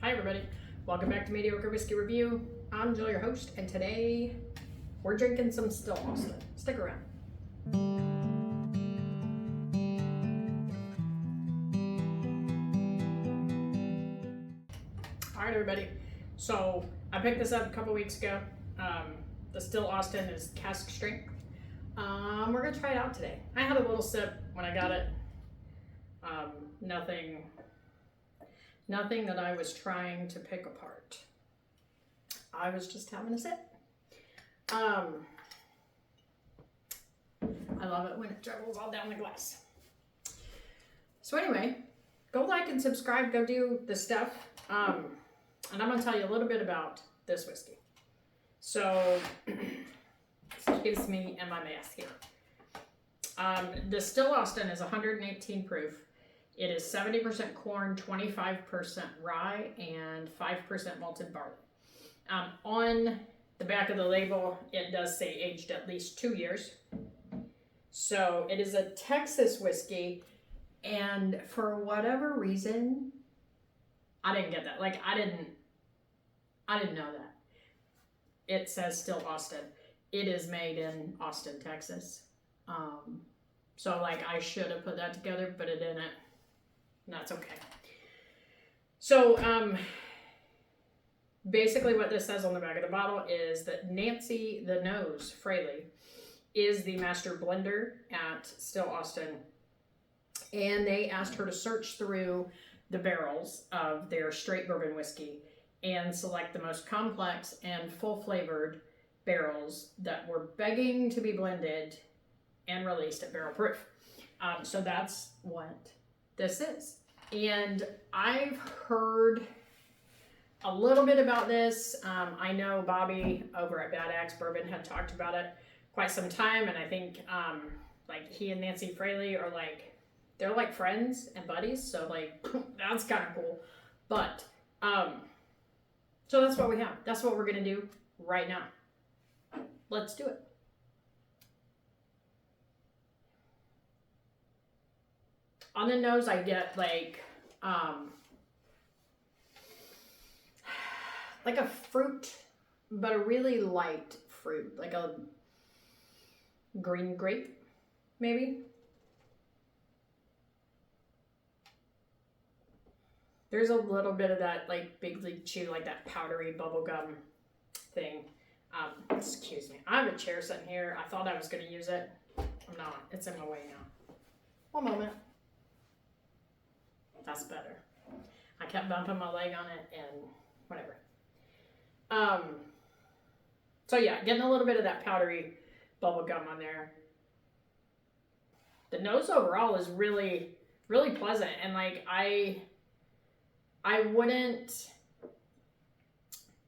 Hi everybody, welcome back to Mediocre Whiskey Review. I'm Jill, your host, and today we're drinking some Still Austin. Stick around. Alright everybody, so I picked this up a couple weeks ago. The Still Austin is Cask Strength. We're going to try it out today. I had a little sip when I got it. Nothing that I was trying to pick apart. I was just having a sip. I love it when it dribbles all down the glass. So anyway, go like and subscribe, go do the stuff. And I'm going to tell you a little bit about this whiskey. So, excuse me and my mask here. The Still Austin is 118 proof. It is 70% corn, 25% rye, and 5% malted barley. On the back of the label, it does say aged at least 2 years. So it is a Texas whiskey, and for whatever reason, I didn't get that. Like I didn't know that. It says Still Austin. It is made in Austin, Texas. So like I should have put that together, but it didn't. That's okay. So basically what this says on the back of the bottle is that Nancy the Nose Fraley is the master blender at Still Austin, and they asked her to search through the barrels of their straight bourbon whiskey and select the most complex and full flavored barrels that were begging to be blended and released at barrel proof. So that's what this is. And I've heard a little bit about this. I know Bobby over at Bad Axe Bourbon had talked about it quite some time, and I think like he and Nancy Fraley are like, they're like friends and buddies, so like that's kind of cool. But so that's what we have. That's what we're gonna do right now. Let's do it. On the nose, I get like a fruit, but a really light fruit, like a green grape, maybe. There's a little bit of that like Big League Chew, like that powdery bubblegum thing. Excuse me. I have a chair sitting here. I thought I was going to use it. I'm not. It's in my way now. One moment. That's better. I kept bumping my leg on it and whatever. So yeah, getting a little bit of that powdery bubble gum on there. The nose overall is really, really pleasant, and like I wouldn't.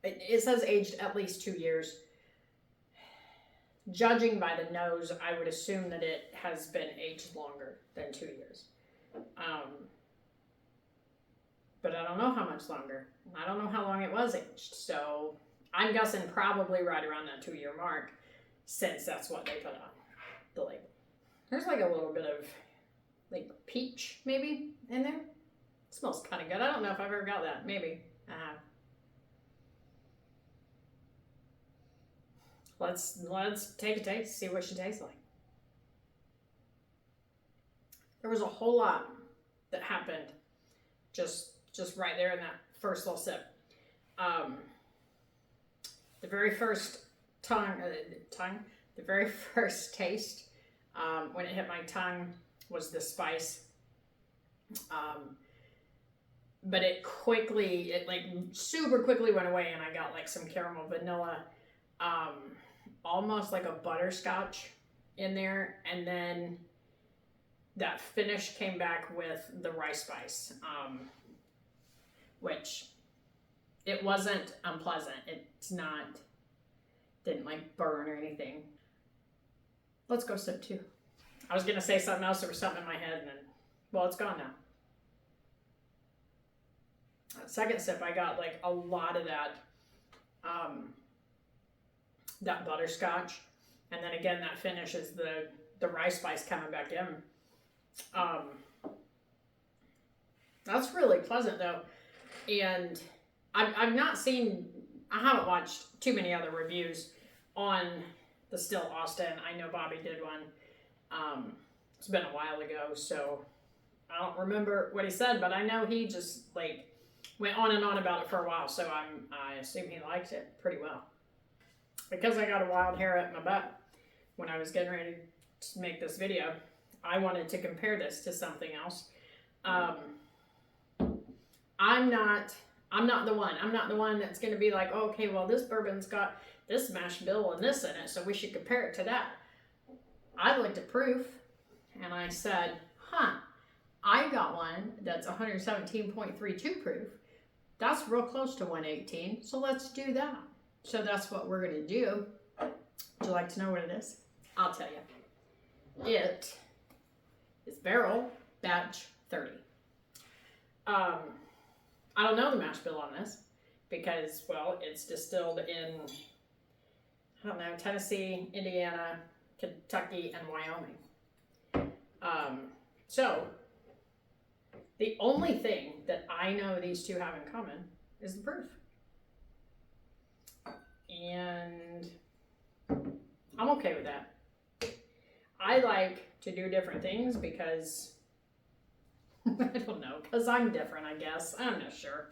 It says aged at least 2 years. Judging by the nose, I would assume that it has been aged longer than 2 years. But I don't know how much longer. I don't know how long it was aged. So I'm guessing probably right around that 2 year mark, since that's what they put on the label. There's like a little bit of like peach maybe in there. It smells kind of good. I don't know if I've ever got that. Maybe I have. Let's take a taste, see what she tastes like. There was a whole lot that happened just right there in that first little sip. The very first the very first taste, when it hit my tongue, was the spice. But it like super quickly went away, and I got like some caramel vanilla, almost like a butterscotch in there, and then that finish came back with the rice spice, which it wasn't unpleasant. Didn't like burn or anything. Let's go sip two. I was gonna say something else. There was something in my head, and then, well, it's gone now. Second sip, I got like a lot of that butterscotch, and then again that finish is the rice spice coming back in. That's really pleasant though, and I've not seen, I haven't watched too many other reviews on the Still Austin. I know Bobby did one. It's been a while ago, so I don't remember what he said, but I know he just like went on and on about it for a while, so I assume he liked it pretty well. Because I got a wild hair up my butt when I was getting ready to make this video, I wanted to compare this to something else. I'm not the one. I'm not the one that's going to be like, oh, okay, well, this bourbon's got this mash bill and this in it, so we should compare it to that. I looked at proof, and I said, I got one that's 117.32 proof. That's real close to 118, so let's do that. So that's what we're going to do. Would you like to know what it is? I'll tell you. It is barrel batch 30. I don't know the mash bill on this because, well, it's distilled in, I don't know, Tennessee, Indiana, Kentucky, and Wyoming. So the only thing that I know these two have in common is the proof. And I'm okay with that. I like to do different things because, I don't know, because I'm different, I guess. I'm not sure.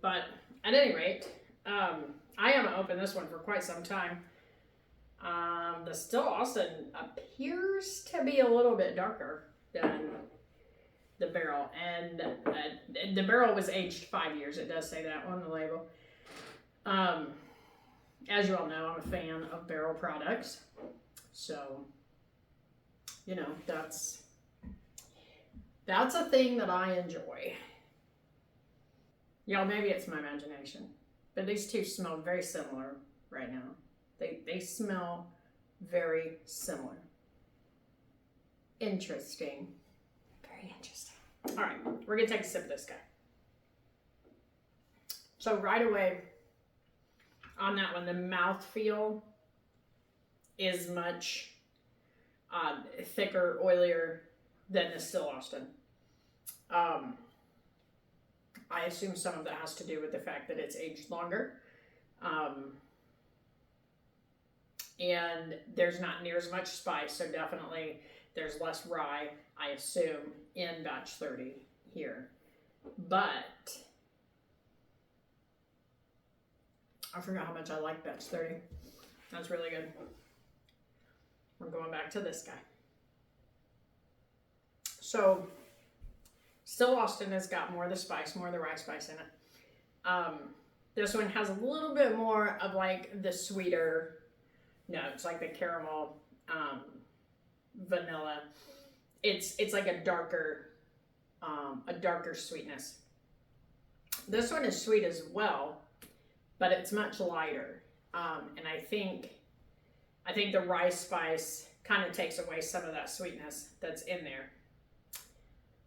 But at any rate, I haven't opened this one for quite some time. The Still Austin appears to be a little bit darker than the barrel. And the barrel was aged 5 years. It does say that on the label. As you all know, I'm a fan of barrel products. So, you know, that's a thing that I enjoy. Y'all, maybe it's my imagination, but these two smell very similar right now. They smell very similar. Interesting. Very interesting. All right, we're gonna take a sip of this guy. So right away on that one, the mouthfeel is much thicker, oilier than the Still Austin. I assume some of that has to do with the fact that it's aged longer. And there's not near as much spice, so definitely there's less rye, I assume, in batch 30 here. But I forgot how much I like batch 30. That's really good. We're going back to this guy. So, Still Austin has got more of the spice, more of the rye spice in it. This one has a little bit more of like the sweeter notes, like the caramel, vanilla. It's like a darker sweetness. This one is sweet as well, but it's much lighter. And I think the rye spice kind of takes away some of that sweetness that's in there.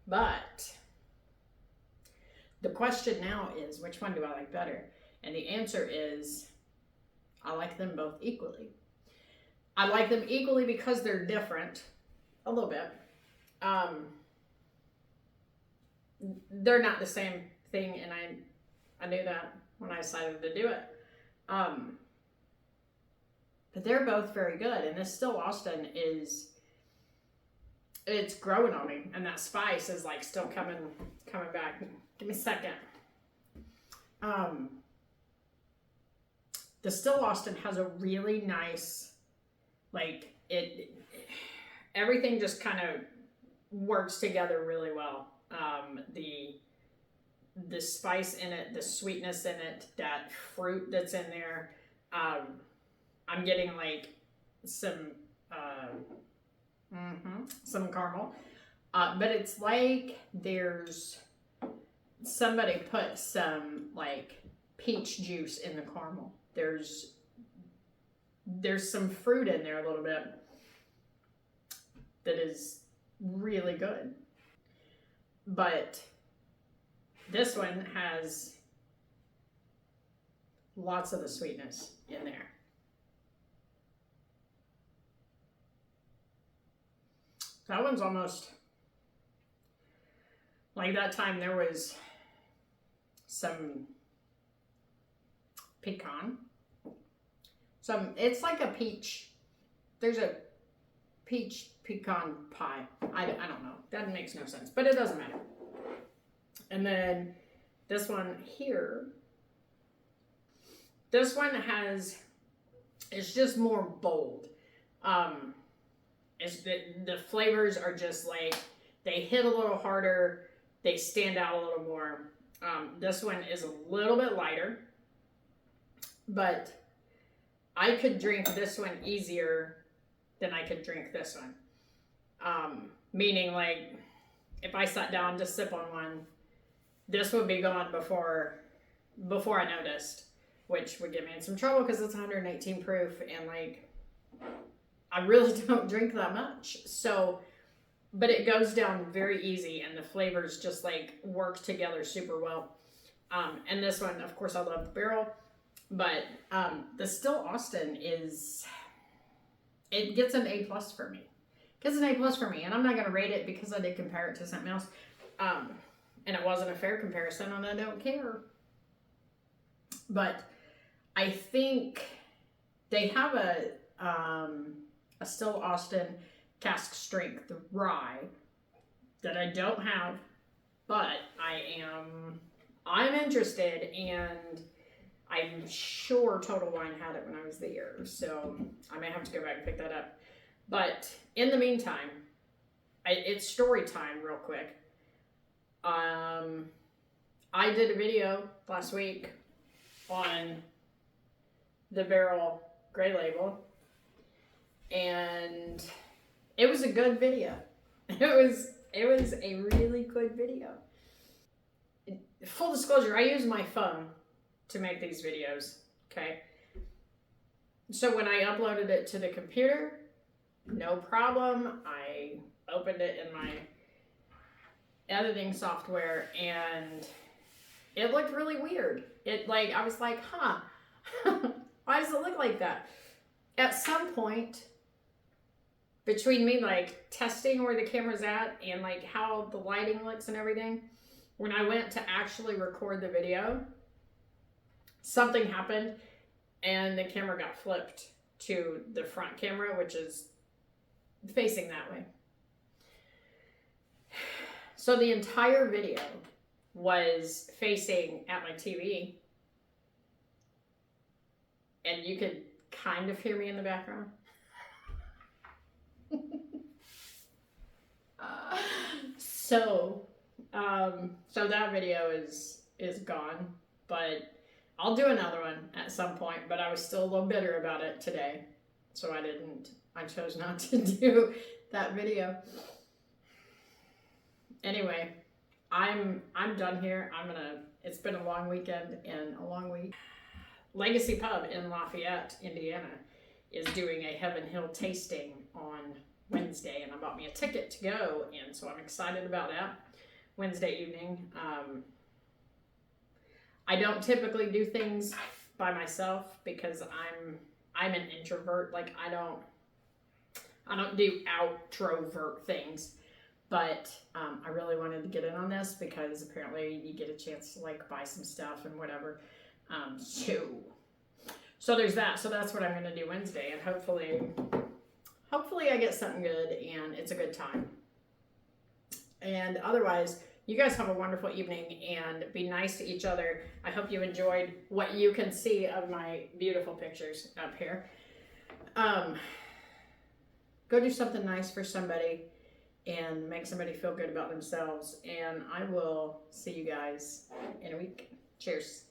But the question now is, which one do I like better? And the answer is, I like them both equally. I like them equally because they're different, a little bit. They're not the same thing, and I knew that when I decided to do it. But they're both very good, and this Still Austin it's growing on me, and that spice is like still coming back. Give me a second. The Still Austin has a really nice, like everything just kind of works together really well. The spice in it, the sweetness in it, that fruit that's in there. I'm getting like some caramel, but it's like there's somebody put some like peach juice in the caramel. There's some fruit in there a little bit that is really good. But this one has lots of the sweetness in there. That one's almost like that time there was some pecan. So it's like a peach. There's a peach pecan pie. I don't know. That makes no sense, but it doesn't matter. And then this one here. This one it's just more bold. It's the flavors are just like, they hit a little harder. They stand out a little more. This one is a little bit lighter, but I could drink this one easier than I could drink this one. Meaning, like, if I sat down to sip on one, this would be gone before I noticed, which would get me in some trouble because it's 118 proof, and like, I really don't drink that much. So, but it goes down very easy, and the flavors just like work together super well. And this one, of course, I love the barrel, but the Still Austin it gets an A+ for me. Gets an A+ for me, and I'm not gonna rate it because I did compare it to something else, and it wasn't a fair comparison, and I don't care. But I think they have a Still Austin Cask Strength rye that I don't have, but I'm interested, and I'm sure Total Wine had it when I was there, so I may have to go back and pick that up. But in the meantime, it's story time real quick. I did a video last week on the Barrel Gray Label, and it was a good video. It was a really good video. Full disclosure, I use my phone to make these videos, okay? So when I uploaded it to the computer, no problem. I opened it in my editing software, and it looked really weird. I was like, huh, why does it look like that? At some point, between me like testing where the camera's at and like how the lighting looks and everything, when I went to actually record the video, something happened and the camera got flipped to the front camera, which is facing that way. So the entire video was facing at my TV, and you could kind of hear me in the background. So that video is gone, but I'll do another one at some point. But I was still a little bitter about it today, so I chose not to do that video. Anyway, I'm done here. It's been a long weekend and a long week. Legacy Pub in Lafayette, Indiana is doing a Heaven Hill tasting on Wednesday, and I bought me a ticket to go, and so I'm excited about that. Wednesday evening. I don't typically do things by myself because I'm an introvert. Like, I don't do outrovert things. But I really wanted to get in on this because apparently you get a chance to like buy some stuff and whatever. So there's that. So that's what I'm going to do Wednesday, and hopefully I get something good and it's a good time. And otherwise, you guys have a wonderful evening and be nice to each other. I hope you enjoyed what you can see of my beautiful pictures up here. Go do something nice for somebody and make somebody feel good about themselves. And I will see you guys in a week. Cheers.